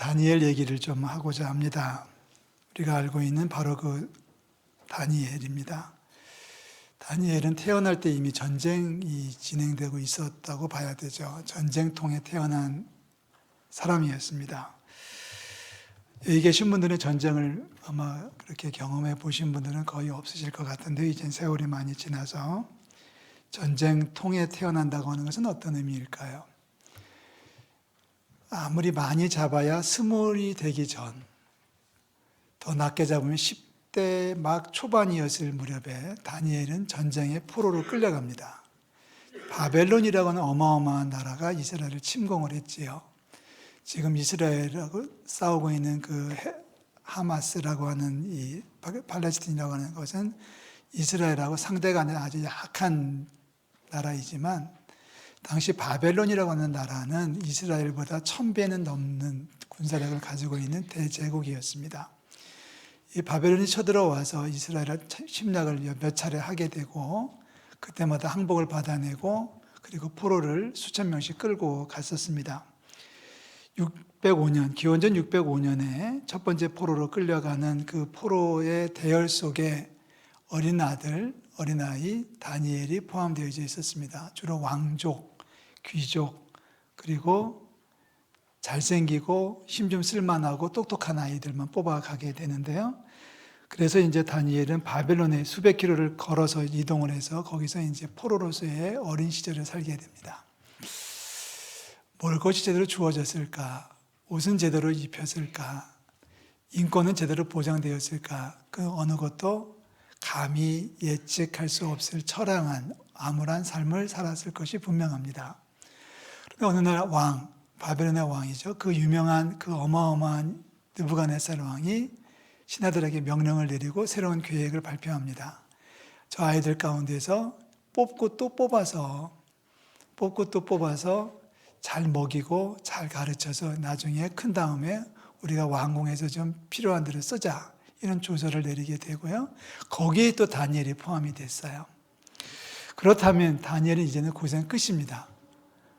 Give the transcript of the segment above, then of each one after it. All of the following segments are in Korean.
다니엘 얘기를 좀 하고자 합니다. 우리가 알고 있는 바로 그 다니엘입니다. 다니엘은 태어날 때 이미 전쟁이 진행되고 있었다고 봐야 되죠. 전쟁통에 태어난 사람이었습니다. 여기 계신 분들은 전쟁을 아마 그렇게 경험해 보신 분들은 거의 없으실 것 같은데 이젠 세월이 많이 지나서 전쟁통에 태어난다고 하는 것은 어떤 의미일까요? 아무리 많이 잡아야 20이 되기 전, 더 낮게 잡으면 10대 막 초반이었을 무렵에 다니엘은 전쟁의 포로로 끌려갑니다. 바벨론이라고 하는 어마어마한 나라가 이스라엘을 침공을 했지요. 지금 이스라엘하고 싸우고 있는 그 하마스라고 하는 이 팔레스틴이라고 하는 것은 이스라엘하고 상대가 아주 약한 나라이지만 당시 바벨론이라고 하는 나라는 이스라엘보다 1000배는 넘는 군사력을 가지고 있는 대제국이었습니다. 이 바벨론이 쳐들어와서 이스라엘을 침략을 몇 차례 하게 되고 그때마다 항복을 받아내고 그리고 포로를 수천 명씩 끌고 갔었습니다. 605년, 기원전 605년에 첫 번째 포로로 끌려가는 그 포로의 대열 속에 어린아이 다니엘이 포함되어 있었습니다. 주로 왕족, 귀족, 그리고 잘생기고 힘 좀 쓸만하고 똑똑한 아이들만 뽑아가게 되는데요. 그래서 이제 다니엘은 바벨론에 수백 킬로를 걸어서 이동을 해서 거기서 이제 포로로서의 어린 시절을 살게 됩니다. 먹을 것이 제대로 주어졌을까? 옷은 제대로 입혔을까? 인권은 제대로 보장되었을까? 그 어느 것도 감히 예측할 수 없을 처량한 암울한 삶을 살았을 것이 분명합니다. 그런데 어느 날 바벨론의 왕이죠. 그 유명한 그 어마어마한 느부갓네살 왕이 신하들에게 명령을 내리고 새로운 계획을 발표합니다. 저 아이들 가운데서 뽑고 또 뽑아서 잘 먹이고 잘 가르쳐서 나중에 큰 다음에 우리가 왕궁에서 좀 필요한 대로 쓰자. 이런 조서를 내리게 되고요. 거기에 또 다니엘이 포함이 됐어요. 그렇다면 다니엘은 이제는 고생 끝입니다.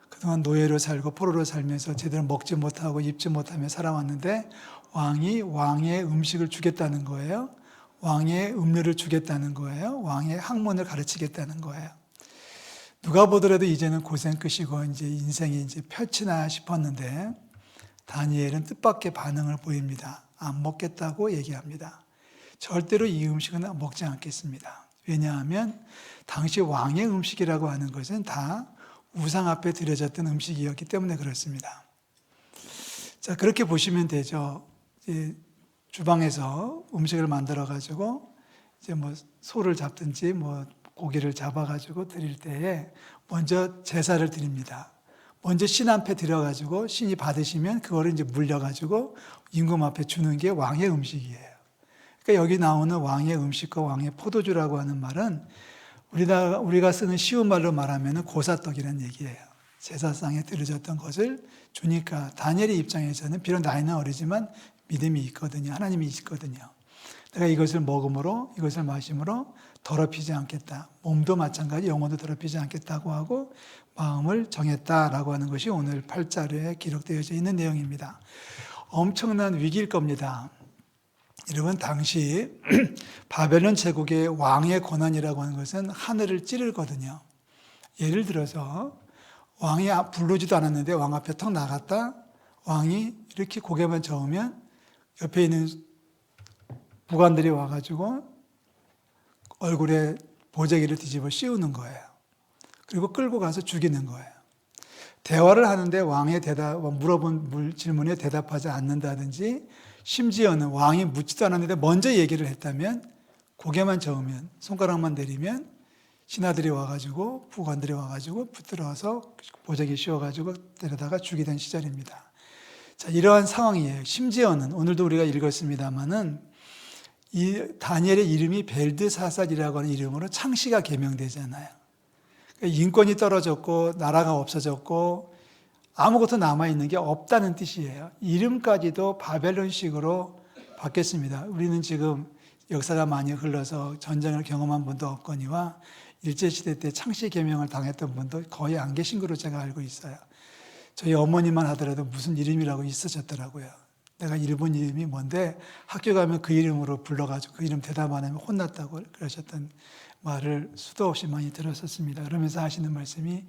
그동안 노예로 살고 포로로 살면서 제대로 먹지 못하고 입지 못하며 살아왔는데 왕이 왕의 음식을 주겠다는 거예요. 왕의 음료를 주겠다는 거예요. 왕의 학문을 가르치겠다는 거예요. 누가 보더라도 이제는 고생 끝이고 이제 인생이 이제 펼치나 싶었는데 다니엘은 뜻밖의 반응을 보입니다. 안 먹겠다고 얘기합니다. 절대로 이 음식은 먹지 않겠습니다. 왜냐하면 당시 왕의 음식이라고 하는 것은 다 우상 앞에 드려졌던 음식이었기 때문에 그렇습니다. 자, 그렇게 보시면 되죠. 이제 주방에서 음식을 만들어 가지고 이제 뭐 소를 잡든지 뭐 고기를 잡아 가지고 드릴 때에 먼저 제사를 드립니다. 먼저 신 앞에 드려가지고 신이 받으시면 그거를 이제 물려가지고 임금 앞에 주는 게 왕의 음식이에요. 그러니까 여기 나오는 왕의 음식과 왕의 포도주라고 하는 말은 우리가 쓰는 쉬운 말로 말하면 고사떡이라는 얘기예요. 제사상에 드려졌던 것을 주니까 다니엘의 입장에서는 비록 나이는 어리지만 믿음이 있거든요. 하나님이 있거든요. 내가 이것을 먹음으로 이것을 마심으로 더럽히지 않겠다. 몸도 마찬가지 영혼도 더럽히지 않겠다고 하고 마음을 정했다라고 하는 것이 오늘 8절에 기록되어져 있는 내용입니다. 엄청난 위기일 겁니다. 여러분 당시 바벨론 제국의 왕의 권한이라고 하는 것은 하늘을 찌르거든요. 예를 들어서 왕이 부르지도 않았는데 왕 앞에 턱 나갔다 왕이 이렇게 고개만 저으면 옆에 있는 부관들이 와가지고 얼굴에 보자기를 뒤집어 씌우는 거예요. 그리고 끌고 가서 죽이는 거예요. 대화를 하는데 왕의 물어본 질문에 대답하지 않는다든지 심지어는 왕이 묻지도 않았는데 먼저 얘기를 했다면 고개만 저으면 손가락만 내리면 신하들이 와가지고 부관들이 와가지고 붙들어서 보자기 씌워가지고 데려다가 죽이던 시절입니다. 자, 이러한 상황이에요. 심지어는 오늘도 우리가 읽었습니다마는 이 다니엘의 이름이 벨드사살이라고 하는 이름으로 창시가 개명되잖아요. 그러니까 인권이 떨어졌고 나라가 없어졌고 아무것도 남아있는 게 없다는 뜻이에요. 이름까지도 바벨론식으로 바뀌었습니다. 우리는 지금 역사가 많이 흘러서 전쟁을 경험한 분도 없거니와 일제시대 때 창시 개명을 당했던 분도 거의 안 계신 걸로 제가 알고 있어요. 저희 어머니만 하더라도 무슨 이름이라고 있으셨더라고요. 내가 일본 이름이 뭔데 학교 가면 그 이름으로 불러가지고 그 이름 대답 안 하면 혼났다고 그러셨던 말을 수도 없이 많이 들었었습니다. 그러면서 하시는 말씀이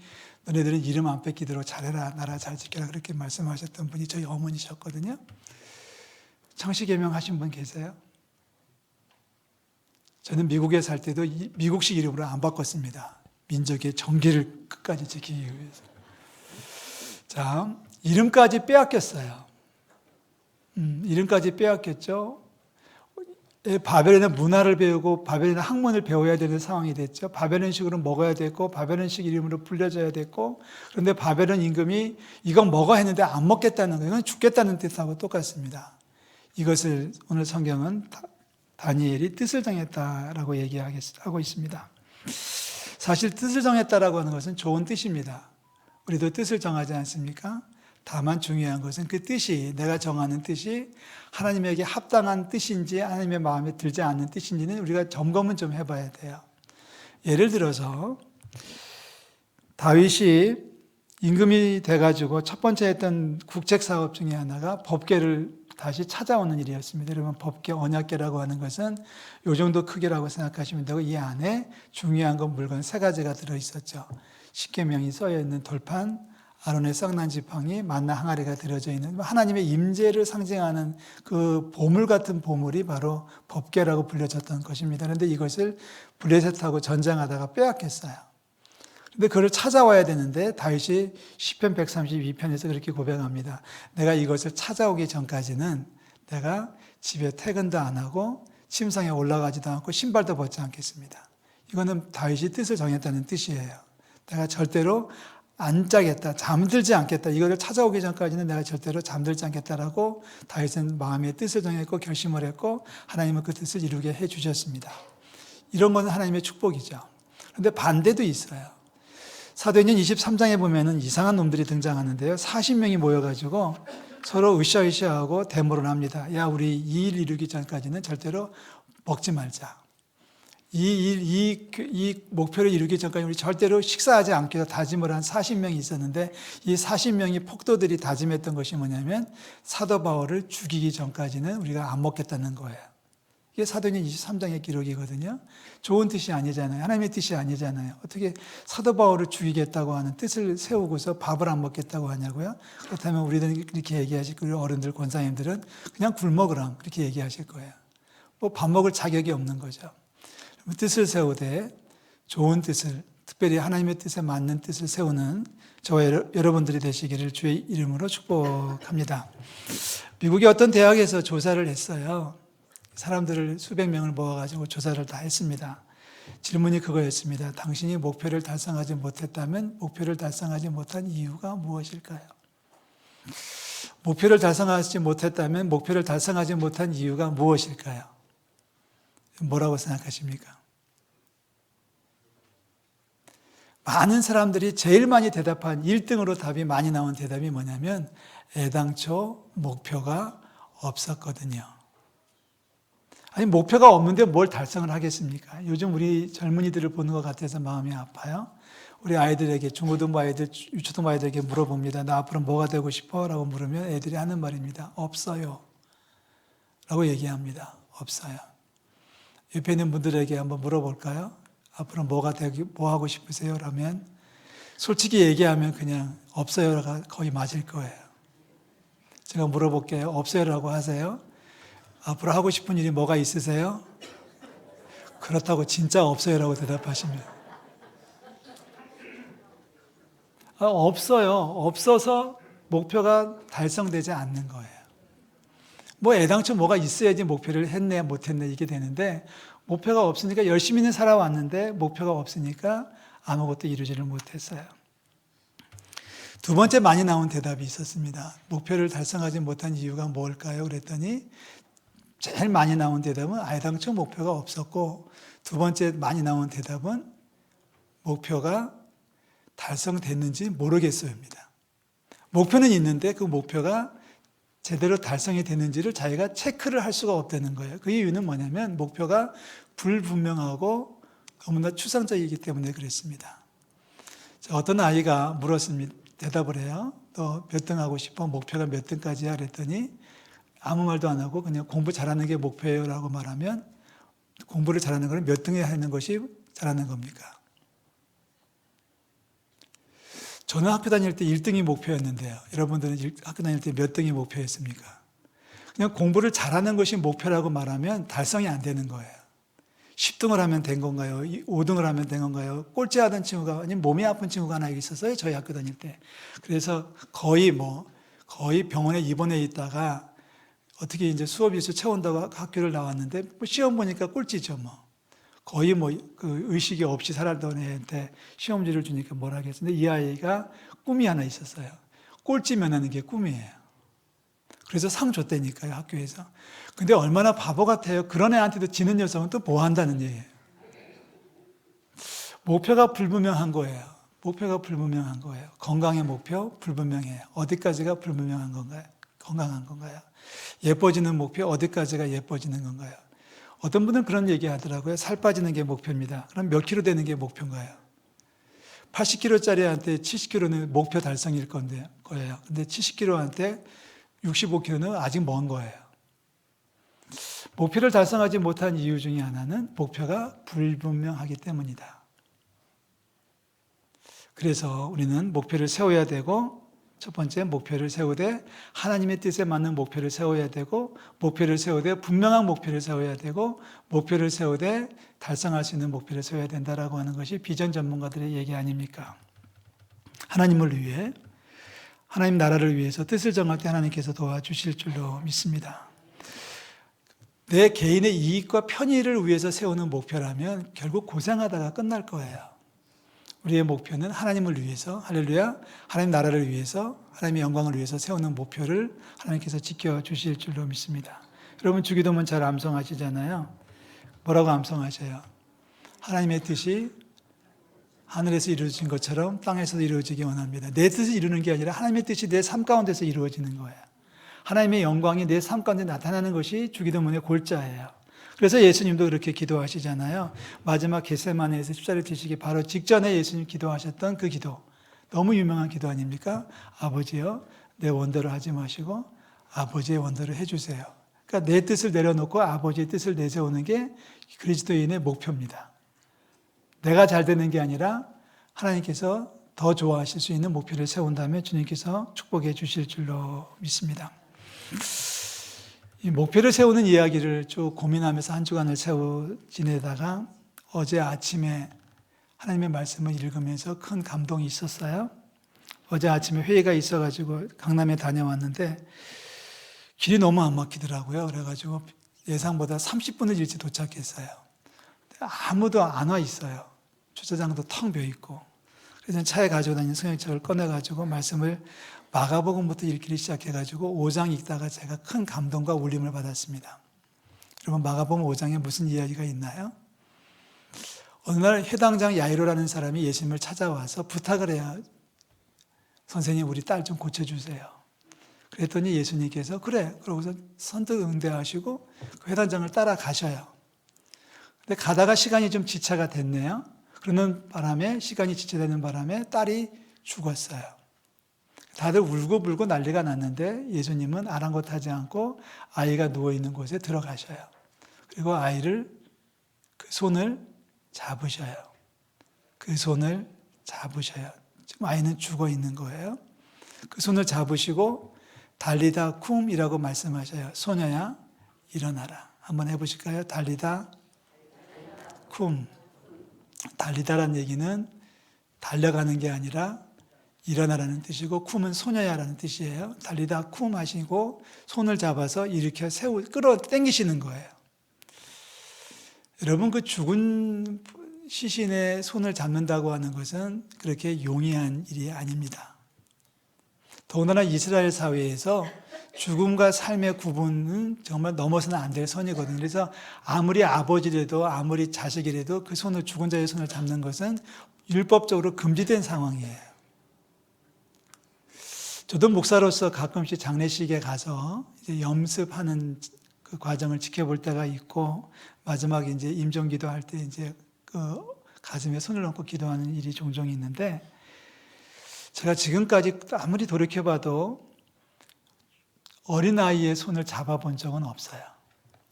너네들은 이름 안 뺏기도록 잘해라, 나라 잘 지켜라, 그렇게 말씀하셨던 분이 저희 어머니셨거든요. 청시개명 하신 분 계세요? 저는 미국에 살 때도 미국식 이름으로 안 바꿨습니다. 민족의 정기를 끝까지 지키기 위해서. 자, 이름까지 빼앗겼어요. 이름까지 빼앗겼죠. 바벨론의 문화를 배우고 바벨론의 학문을 배워야 되는 상황이 됐죠. 바벨론식으로 먹어야 됐고 바벨론식 이름으로 불려져야 됐고, 그런데 바벨론 임금이 이건 먹어 했는데 안 먹겠다는 거예요. 이건 죽겠다는 뜻하고 똑같습니다. 이것을 오늘 성경은 다니엘이 뜻을 정했다라고 얘기하고 있습니다. 사실 뜻을 정했다라고 하는 것은 좋은 뜻입니다. 우리도 뜻을 정하지 않습니까? 다만 중요한 것은 그 뜻이, 내가 정하는 뜻이 하나님에게 합당한 뜻인지 하나님의 마음에 들지 않는 뜻인지는 우리가 점검은 좀 해봐야 돼요. 예를 들어서 다윗이 임금이 돼가지고 첫 번째 했던 국책사업 중에 하나가 법궤를 다시 찾아오는 일이었습니다. 여러분, 법궤 언약궤라고 하는 것은 이 정도 크기라고 생각하시면 되고, 이 안에 중요한 건 물건 세 가지가 들어있었죠. 십계명이 써있는 돌판, 아론의 썩난 지팡이, 만나 항아리가 들어져 있는 하나님의 임재를 상징하는 그 보물 같은 보물이 바로 법궤라고 불려졌던 것입니다. 그런데 이것을 블레셋하고 전쟁하다가 빼앗겼어요. 근데 그걸 찾아와야 되는데 다윗이 시편 132편에서 그렇게 고백합니다. 내가 이것을 찾아오기 전까지는 내가 집에 퇴근도 안 하고 침상에 올라가지도 않고 신발도 벗지 않겠습니다. 이거는 다윗이 뜻을 정했다는 뜻이에요. 내가 절대로 안 자겠다, 잠들지 않겠다. 이거를 찾아오기 전까지는 내가 절대로 잠들지 않겠다라고 다윗은 마음의 뜻을 정했고 결심을 했고 하나님은 그 뜻을 이루게 해 주셨습니다. 이런 것은 하나님의 축복이죠. 그런데 반대도 있어요. 사도행전 23장에 보면은 이상한 놈들이 등장하는데요. 40명이 모여가지고 서로 으쌰으쌰하고 대모를 합니다. 야, 우리 이 일 이루기 전까지는 절대로 먹지 말자. 이 목표를 이루기 전까지 우리 절대로 식사하지 않기로 다짐을 한 40명이 있었는데, 이 40명이 폭도들이 다짐했던 것이 뭐냐면 사도 바울을 죽이기 전까지는 우리가 안 먹겠다는 거예요. 이게 사도행전 23장의 기록이거든요. 좋은 뜻이 아니잖아요. 하나님의 뜻이 아니잖아요. 어떻게 사도 바울을 죽이겠다고 하는 뜻을 세우고서 밥을 안 먹겠다고 하냐고요? 그렇다면 우리는 이렇게 얘기하실 거예요. 어른들, 권사님들은 그냥 굶어그럼 그렇게 얘기하실 거예요. 뭐 밥 먹을 자격이 없는 거죠. 뜻을 세우되 좋은 뜻을, 특별히 하나님의 뜻에 맞는 뜻을 세우는 저와 여러분들이 되시기를 주의 이름으로 축복합니다. 미국의 어떤 대학에서 조사를 했어요. 사람들을 수백 명을 모아가지고 조사를 다 했습니다. 질문이 그거였습니다. 당신이 목표를 달성하지 못했다면 목표를 달성하지 못한 이유가 무엇일까요? 목표를 달성하지 못했다면 목표를 달성하지 못한 이유가 무엇일까요? 뭐라고 생각하십니까? 많은 사람들이 제일 많이 대답한 1등으로 답이 많이 나온 대답이 뭐냐면 애당초 목표가 없었거든요. 아니, 목표가 없는데 뭘 달성을 하겠습니까? 요즘 우리 젊은이들을 보는 것 같아서 마음이 아파요. 우리 아이들에게, 중고등부 아이들, 유초등부 아이들에게 물어봅니다. 나 앞으로 뭐가 되고 싶어? 라고 물으면 애들이 하는 말입니다. 없어요. 라고 얘기합니다. 없어요. 옆에 있는 분들에게 한번 물어볼까요? 앞으로 뭐 하고 싶으세요? 라면 솔직히 얘기하면 그냥 없어요가 거의 맞을 거예요. 제가 물어볼게요. 없어요라고 하세요? 앞으로 하고 싶은 일이 뭐가 있으세요? 그렇다고 진짜 없어요라고 대답하시면 없어요. 없어서 목표가 달성되지 않는 거예요. 뭐 애당초 뭐가 있어야지 목표를 했네 못했네 이게 되는데, 목표가 없으니까 열심히는 살아왔는데 목표가 없으니까 아무것도 이루지를 못했어요. 두 번째 많이 나온 대답이 있었습니다. 목표를 달성하지 못한 이유가 뭘까요? 그랬더니 제일 많이 나온 대답은 애당초 목표가 없었고, 두 번째 많이 나온 대답은 목표가 달성됐는지 모르겠어요입니다. 목표는 있는데 그 목표가 제대로 달성이 됐는지를 자기가 체크를 할 수가 없다는 거예요. 그 이유는 뭐냐면 목표가 불분명하고 너무나 추상적이기 때문에 그랬습니다. 어떤 아이가 물었습니다. 대답을 해요. 너 몇 등 하고 싶어? 목표가 몇 등까지야? 그랬더니 아무 말도 안 하고 그냥 공부 잘하는 게 목표예요라고 말하면 공부를 잘하는 건 몇 등에 하는 것이 잘하는 겁니까? 저는 학교 다닐 때 1등이 목표였는데요. 여러분들은 학교 다닐 때 몇 등이 목표였습니까? 그냥 공부를 잘하는 것이 목표라고 말하면 달성이 안 되는 거예요. 10등을 하면 된 건가요? 5등을 하면 된 건가요? 꼴찌하던 친구가, 아니면 몸이 아픈 친구가 하나 있었어요. 저희 학교 다닐 때. 그래서 거의 병원에 입원해 있다가 어떻게 이제 수업 일수 채운다고 학교를 나왔는데 시험 보니까 꼴찌죠, 거의 그 의식이 없이 살았던 애한테 시험지를 주니까 뭐라 하겠는데 이 아이가 꿈이 하나 있었어요. 꼴찌면 하는 게 꿈이에요. 그래서 상 줬다니까요, 학교에서. 근데 얼마나 바보 같아요. 그런 애한테도 지는 녀석은 또 뭐 한다는 얘기예요. 목표가 불분명한 거예요. 목표가 불분명한 거예요. 건강의 목표 불분명해요. 어디까지가 불분명한 건가요? 건강한 건가요? 예뻐지는 목표 어디까지가 예뻐지는 건가요? 어떤 분은 그런 얘기 하더라고요. 살 빠지는 게 목표입니다. 그럼 몇 킬로 되는 게 목표인가요? 80킬로짜리한테 70킬로는 목표 달성일 거예요. 근데 70킬로한테 65킬로는 아직 먼 거예요. 목표를 달성하지 못한 이유 중에 하나는 목표가 불분명하기 때문이다. 그래서 우리는 목표를 세워야 되고, 첫 번째 목표를 세우되 하나님의 뜻에 맞는 목표를 세워야 되고, 목표를 세우되 분명한 목표를 세워야 되고, 목표를 세우되 달성할 수 있는 목표를 세워야 된다라고 하는 것이 비전 전문가들의 얘기 아닙니까? 하나님을 위해, 하나님 나라를 위해서 뜻을 정할 때 하나님께서 도와주실 줄로 믿습니다. 내 개인의 이익과 편의를 위해서 세우는 목표라면 결국 고생하다가 끝날 거예요. 우리의 목표는 하나님을 위해서, 할렐루야, 하나님 나라를 위해서, 하나님의 영광을 위해서 세우는 목표를 하나님께서 지켜주실 줄로 믿습니다. 여러분 주기도문 잘 암송하시잖아요. 뭐라고 암송하셔요? 하나님의 뜻이 하늘에서 이루어진 것처럼 땅에서도 이루어지기 원합니다. 내 뜻을 이루는 게 아니라 하나님의 뜻이 내 삶 가운데서 이루어지는 거예요. 하나님의 영광이 내 삶 가운데 나타나는 것이 주기도문의 골자예요. 그래서 예수님도 그렇게 기도하시잖아요. 마지막 겟세마네에서 십자가를 지시기 바로 직전에 예수님 기도하셨던 그 기도. 너무 유명한 기도 아닙니까? 아버지여, 내 원대로 하지 마시고 아버지의 원대로 해주세요. 그러니까 내 뜻을 내려놓고 아버지의 뜻을 내세우는 게 그리스도인의 목표입니다. 내가 잘 되는 게 아니라 하나님께서 더 좋아하실 수 있는 목표를 세운다면 주님께서 축복해 주실 줄로 믿습니다. 이 목표를 세우는 이야기를 쭉 고민하면서 한 주간을 지내다가 어제 아침에 하나님의 말씀을 읽으면서 큰 감동이 있었어요. 어제 아침에 회의가 있어가지고 강남에 다녀왔는데 길이 너무 안 막히더라고요. 그래가지고 예상보다 30분을 일찍 도착했어요. 아무도 안 와 있어요. 주차장도 텅 비어 있고. 그래서 차에 가지고 다니는 성경책을 꺼내가지고 말씀을 마가복음부터 읽기 시작해가지고 5장 읽다가 제가 큰 감동과 울림을 받았습니다. 여러분 마가복음 5장에 무슨 이야기가 있나요? 어느 날 회당장 야이로라는 사람이 예수님을 찾아와서 부탁을 해요. 선생님 우리 딸 좀 고쳐주세요. 그랬더니 예수님께서 그래 그러고서 선뜻 응대하시고 그 회당장을 따라가셔요. 근데 가다가 시간이 좀 지체가 됐네요. 그러는 바람에 시간이 지체되는 바람에 딸이 죽었어요. 다들 울고불고 난리가 났는데 예수님은 아랑곳하지 않고 아이가 누워있는 곳에 들어가셔요. 그리고 아이를 그 손을 잡으셔요. 그 손을 잡으셔요. 지금 아이는 죽어 있는 거예요. 그 손을 잡으시고 달리다 쿰이라고 말씀하셔요. 소녀야 일어나라. 한번 해보실까요? 달리다 쿰. 달리다라는 얘기는 달려가는 게 아니라 일어나라는 뜻이고 쿰은 소녀야라는 뜻이에요. 달리다 쿰 하시고 손을 잡아서 일으켜 끌어 당기시는 거예요. 여러분 그 죽은 시신의 손을 잡는다고 하는 것은 그렇게 용이한 일이 아닙니다. 더군다나 이스라엘 사회에서 죽음과 삶의 구분은 정말 넘어서는 안 될 선이거든요. 그래서 아무리 아버지라도 아무리 자식이라도 그 손을 죽은 자의 손을 잡는 것은 율법적으로 금지된 상황이에요. 저도 목사로서 가끔씩 장례식에 가서 이제 염습하는 그 과정을 지켜볼 때가 있고 마지막에 이제 임종기도 할 때 이제 그 가슴에 손을 얹고 기도하는 일이 종종 있는데 제가 지금까지 아무리 돌이켜봐도 어린아이의 손을 잡아본 적은 없어요.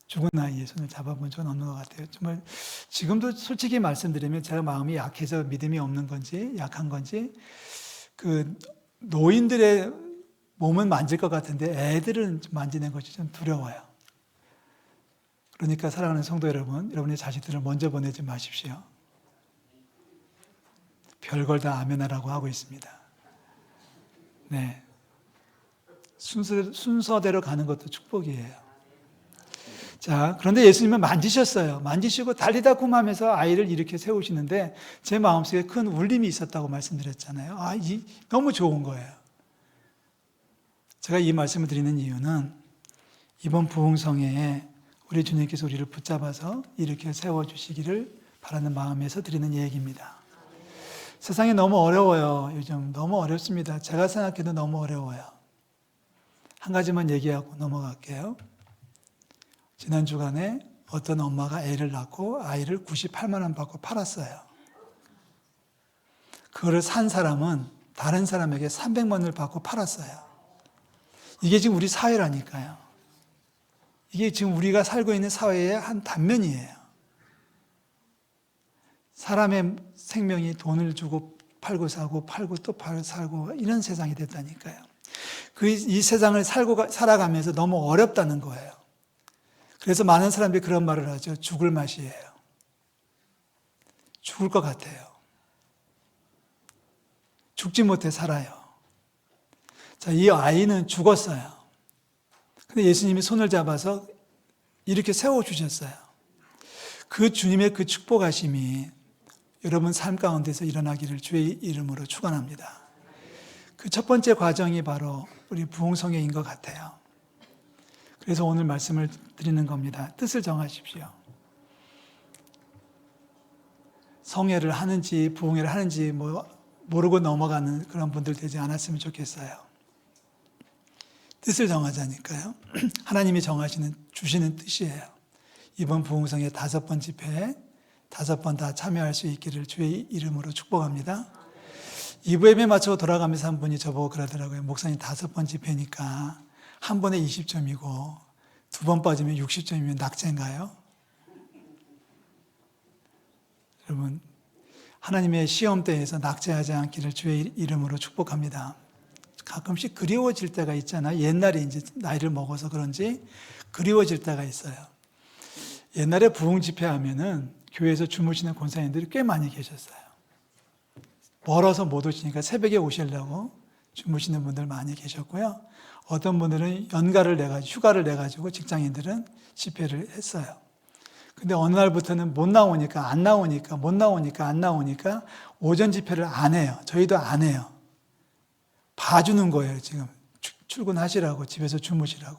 죽은 아이의 손을 잡아본 적은 없는 것 같아요. 정말 지금도 솔직히 말씀드리면 제가 마음이 약해서 믿음이 없는 건지 약한 건지 그 노인들의 몸은 만질 것 같은데 애들은 만지는 것이 좀 두려워요. 그러니까 사랑하는 성도 여러분, 여러분의 자식들을 먼저 보내지 마십시오. 별걸 다 아멘하라고 하고 있습니다. 네. 순서대로 가는 것도 축복이에요. 자, 그런데 예수님은 만지셨어요. 만지시고 달리다 쿰하면서 아이를 이렇게 세우시는데 제 마음속에 큰 울림이 있었다고 말씀드렸잖아요. 너무 좋은 거예요. 제가 이 말씀을 드리는 이유는 이번 부흥성회에 우리 주님께서 우리를 붙잡아서 이렇게 세워주시기를 바라는 마음에서 드리는 얘기입니다. 세상이 너무 어려워요. 요즘 너무 어렵습니다. 제가 생각해도 너무 어려워요. 한 가지만 얘기하고 넘어갈게요. 지난 주간에 어떤 엄마가 애를 낳고 아이를 98만 원 받고 팔았어요. 그거를 산 사람은 다른 사람에게 300만 원을 받고 팔았어요. 이게 지금 우리 사회라니까요. 이게 지금 우리가 살고 있는 사회의 한 단면이에요. 사람의 생명이 돈을 주고 팔고 사고 팔고 또 팔고 사고 이런 세상이 됐다니까요. 이 세상을 살아가면서 너무 어렵다는 거예요. 그래서 많은 사람들이 그런 말을 하죠. 죽을 맛이에요. 죽을 것 같아요. 죽지 못해 살아요. 자, 이 아이는 죽었어요. 근데 예수님이 손을 잡아서 이렇게 세워주셨어요. 그 주님의 그 축복하심이 여러분 삶 가운데서 일어나기를 주의 이름으로 축원합니다. 그 첫 번째 과정이 바로 우리 부흥성회인 것 같아요. 그래서 오늘 말씀을 드리는 겁니다. 뜻을 정하십시오. 성회를 하는지 부흥회를 하는지 모르고 넘어가는 그런 분들 되지 않았으면 좋겠어요. 뜻을 정하자니까요. 하나님이 주시는 뜻이에요. 이번 부흥성회 5번 집회에 5번 다 참여할 수 있기를 주의 이름으로 축복합니다. 2부 예배 마치고 돌아가면서 한 분이 저보고 그러더라고요. 목사님 5번 집회니까 한 번에 20점이고 2번 빠지면 60점이면 낙제인가요? 여러분, 하나님의 시험대에서 낙제하지 않기를 주의 이름으로 축복합니다. 가끔씩 그리워질 때가 있잖아요. 옛날에 이제 나이를 먹어서 그런지 그리워질 때가 있어요. 옛날에 부흥 집회하면은 교회에서 주무시는 권사님들이 꽤 많이 계셨어요. 멀어서 못 오시니까 새벽에 오시려고 주무시는 분들 많이 계셨고요. 어떤 분들은 휴가를 내가지고 직장인들은 집회를 했어요. 근데 어느 날부터는 못 나오니까 오전 집회를 안 해요. 저희도 안 해요. 봐주는 거예요, 지금. 출근하시라고, 집에서 주무시라고.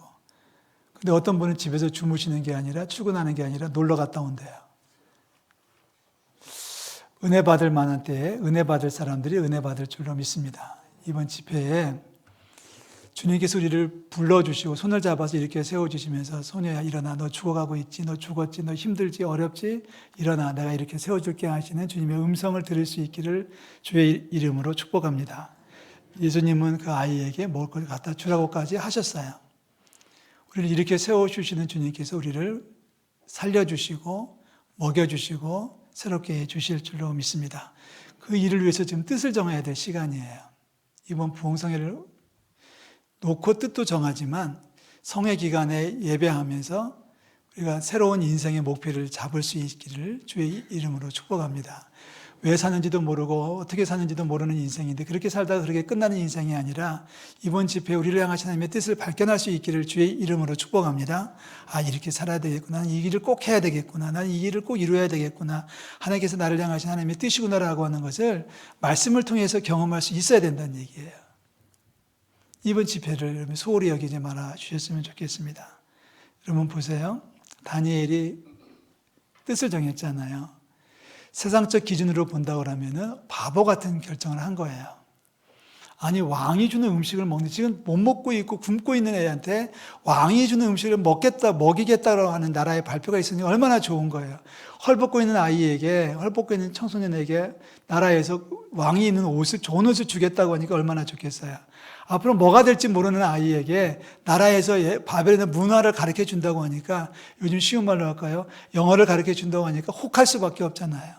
근데 어떤 분은 집에서 주무시는 게 아니라, 출근하는 게 아니라 놀러 갔다 온대요. 은혜 받을 만한 때에 은혜 받을 사람들이 은혜 받을 줄로 믿습니다. 이번 집회에 주님께서 우리를 불러주시고 손을 잡아서 이렇게 세워주시면서 소녀야 일어나, 너 죽어가고 있지, 너 죽었지, 너 힘들지, 어렵지, 일어나, 내가 이렇게 세워줄게 하시는 주님의 음성을 들을 수 있기를 주의 이름으로 축복합니다. 예수님은 그 아이에게 먹을 걸 갖다 주라고까지 하셨어요. 우리를 이렇게 세워주시는 주님께서 우리를 살려주시고 먹여주시고 새롭게 해주실 줄로 믿습니다. 그 일을 위해서 지금 뜻을 정해야 될 시간이에요. 이번 부흥성회를 놓고 뜻도 정하지만 성회 기간에 예배하면서 우리가 새로운 인생의 목표를 잡을 수 있기를 주의 이름으로 축복합니다. 왜 사는지도 모르고 어떻게 사는지도 모르는 인생인데 그렇게 살다가 그렇게 끝나는 인생이 아니라 이번 집회에 우리를 향하신 하나님의 뜻을 발견할 수 있기를 주의 이름으로 축복합니다. 이렇게 살아야 되겠구나. 나는 이 일을 꼭 해야 되겠구나. 나는 이 일을 꼭 이루어야 되겠구나. 하나님께서 나를 향하신 하나님의 뜻이구나라고 하는 것을 말씀을 통해서 경험할 수 있어야 된다는 얘기예요. 이번 집회를 여러분 소홀히 여기지 말아 주셨으면 좋겠습니다. 여러분 보세요. 다니엘이 뜻을 정했잖아요. 세상적 기준으로 본다고 하면은 바보 같은 결정을 한 거예요. 아니 왕이 주는 음식을 먹는, 지금 못 먹고 있고 굶고 있는 애한테 왕이 주는 음식을 먹이겠다고 하는 나라의 발표가 있으니 얼마나 좋은 거예요. 헐벗고 있는 아이에게, 헐벗고 있는 청소년에게 나라에서 왕이 있는 옷을, 좋은 옷을 주겠다고 하니까 얼마나 좋겠어요. 앞으로 뭐가 될지 모르는 아이에게 나라에서 바벨론의 문화를 가르쳐 준다고 하니까, 요즘 쉬운 말로 할까요? 영어를 가르쳐 준다고 하니까 혹할 수밖에 없잖아요.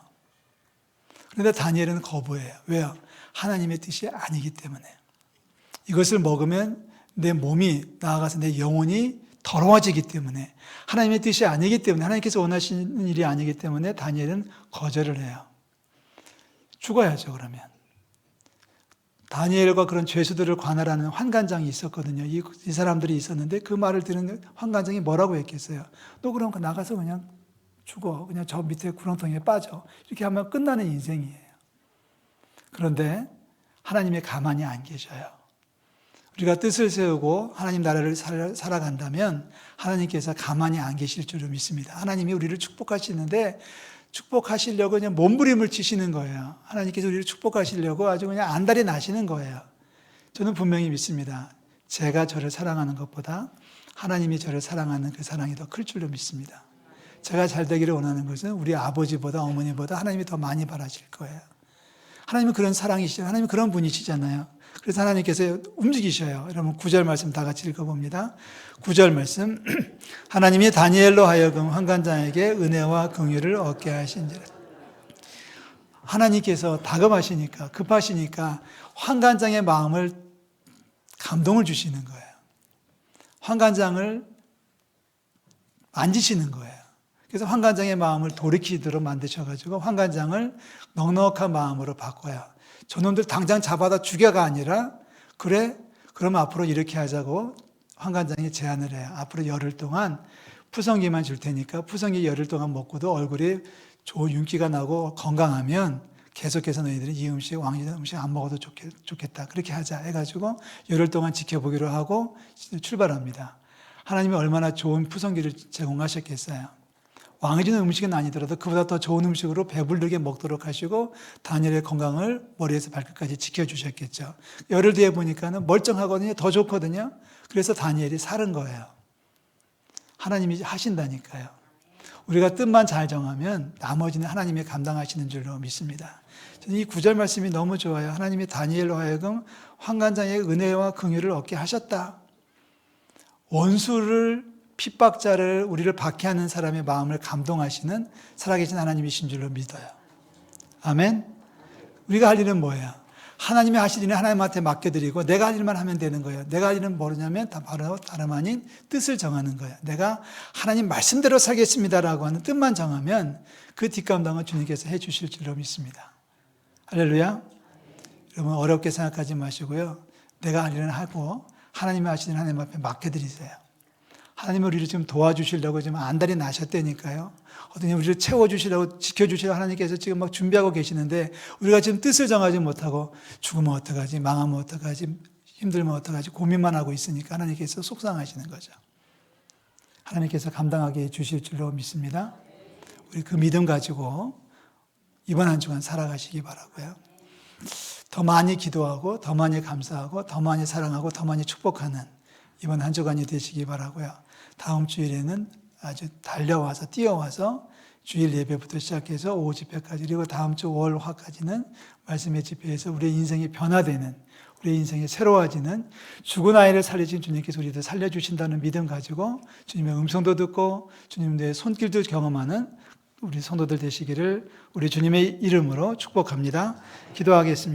그런데 다니엘은 거부해요. 왜요? 하나님의 뜻이 아니기 때문에. 이것을 먹으면 내 몸이, 나아가서 내 영혼이 더러워지기 때문에, 하나님의 뜻이 아니기 때문에, 하나님께서 원하시는 일이 아니기 때문에 다니엘은 거절을 해요. 죽어야죠, 그러면. 다니엘과 그런 죄수들을 관할하는 환관장이 있었거든요. 이 사람들이 있었는데 그 말을 들은 환관장이 뭐라고 했겠어요? 너 그럼 나가서 그냥 죽어. 그냥 저 밑에 구렁텅이에 빠져. 이렇게 하면 끝나는 인생이에요. 그런데 하나님이 가만히 안 계셔요. 우리가 뜻을 세우고 하나님 나라를 살아간다면 하나님께서 가만히 안 계실 줄을 믿습니다. 하나님이 우리를 축복하시는데 축복하시려고 그냥 몸부림을 치시는 거예요. 하나님께서 우리를 축복하시려고 아주 그냥 안달이 나시는 거예요. 저는 분명히 믿습니다. 제가 저를 사랑하는 것보다 하나님이 저를 사랑하는 그 사랑이 더 클 줄로 믿습니다. 제가 잘 되기를 원하는 것은 우리 아버지보다 어머니보다 하나님이 더 많이 바라실 거예요. 하나님은 그런 사랑이시죠. 하나님은 그런 분이시잖아요. 그래서 하나님께서 움직이셔요. 여러분 9절 말씀 다 같이 읽어봅니다. 9절 말씀. 하나님이 다니엘로 하여금 환관장에게 은혜와 긍휼을 얻게 하신지라. 하나님께서 다급하시니까, 급하시니까 환관장의 마음을, 감동을 주시는 거예요. 환관장을 만지시는 거예요. 그래서 환관장의 마음을 돌이키도록 만드셔가지고 환관장을 넉넉한 마음으로 바꿔요. 저놈들 당장 잡아다 죽여가 아니라, 그래, 그럼 앞으로 이렇게 하자고 환관장이 제안을 해요. 앞으로 열흘 동안 푸성기만 줄 테니까 푸성기 열흘 동안 먹고도 얼굴이 좋은 윤기가 나고 건강하면 계속해서 너희들이 이 음식, 왕이 음식 안 먹어도 좋겠다. 그렇게 하자 해가지고 열흘 동안 지켜보기로 하고 출발합니다. 하나님이 얼마나 좋은 푸성기를 제공하셨겠어요. 왕이 주는 음식은 아니더라도 그보다 더 좋은 음식으로 배부르게 먹도록 하시고 다니엘의 건강을 머리에서 발끝까지 지켜주셨겠죠. 열흘 뒤에 보니까는 멀쩡하거든요. 더 좋거든요. 그래서 다니엘이 살은 거예요. 하나님이 하신다니까요. 우리가 뜻만 잘 정하면 나머지는 하나님이 감당하시는 줄로 믿습니다. 저는 이 9절 말씀이 너무 좋아요. 하나님이 다니엘로 하여금 환관장의 은혜와 긍휼을 얻게 하셨다. 원수를, 핍박자를, 우리를 박해하는 사람의 마음을 감동하시는 살아계신 하나님이신 줄로 믿어요. 아멘. 우리가 할 일은 뭐예요? 하나님이 하실 일은 하나님한테 맡겨드리고 내가 할 일만 하면 되는 거예요. 내가 할 일은 뭐냐면 바로 다름 아닌 뜻을 정하는 거예요. 내가 하나님 말씀대로 살겠습니다라고 하는 뜻만 정하면 그 뒷감당은 주님께서 해 주실 줄로 믿습니다. 할렐루야. 여러분 어렵게 생각하지 마시고요. 내가 할 일은 하고 하나님이 하시는 하나님 앞에 맡겨드리세요. 하나님은 우리를 지금 도와주시려고 지금 안달이 나셨다니까요. 어떤 우리를 채워주시려고, 지켜주시려고 하나님께서 지금 막 준비하고 계시는데 우리가 지금 뜻을 정하지 못하고 죽으면 어떡하지, 망하면 어떡하지, 힘들면 어떡하지 고민만 하고 있으니까 하나님께서 속상하시는 거죠. 하나님께서 감당하게 해주실 줄로 믿습니다. 우리 그 믿음 가지고 이번 한 주간 살아가시기 바라고요. 더 많이 기도하고 더 많이 감사하고 더 많이 사랑하고 더 많이 축복하는 이번 한 주간이 되시기 바라고요. 다음 주일에는 아주 달려와서 뛰어와서 주일 예배부터 시작해서 오후 집회까지, 그리고 다음 주 월, 화까지는 말씀의 집회에서 우리의 인생이 변화되는, 우리의 인생이 새로워지는, 죽은 아이를 살리신 주님께서 우리를 살려주신다는 믿음 가지고 주님의 음성도 듣고 주님의 손길도 경험하는 우리 성도들 되시기를 우리 주님의 이름으로 축복합니다. 기도하겠습니다.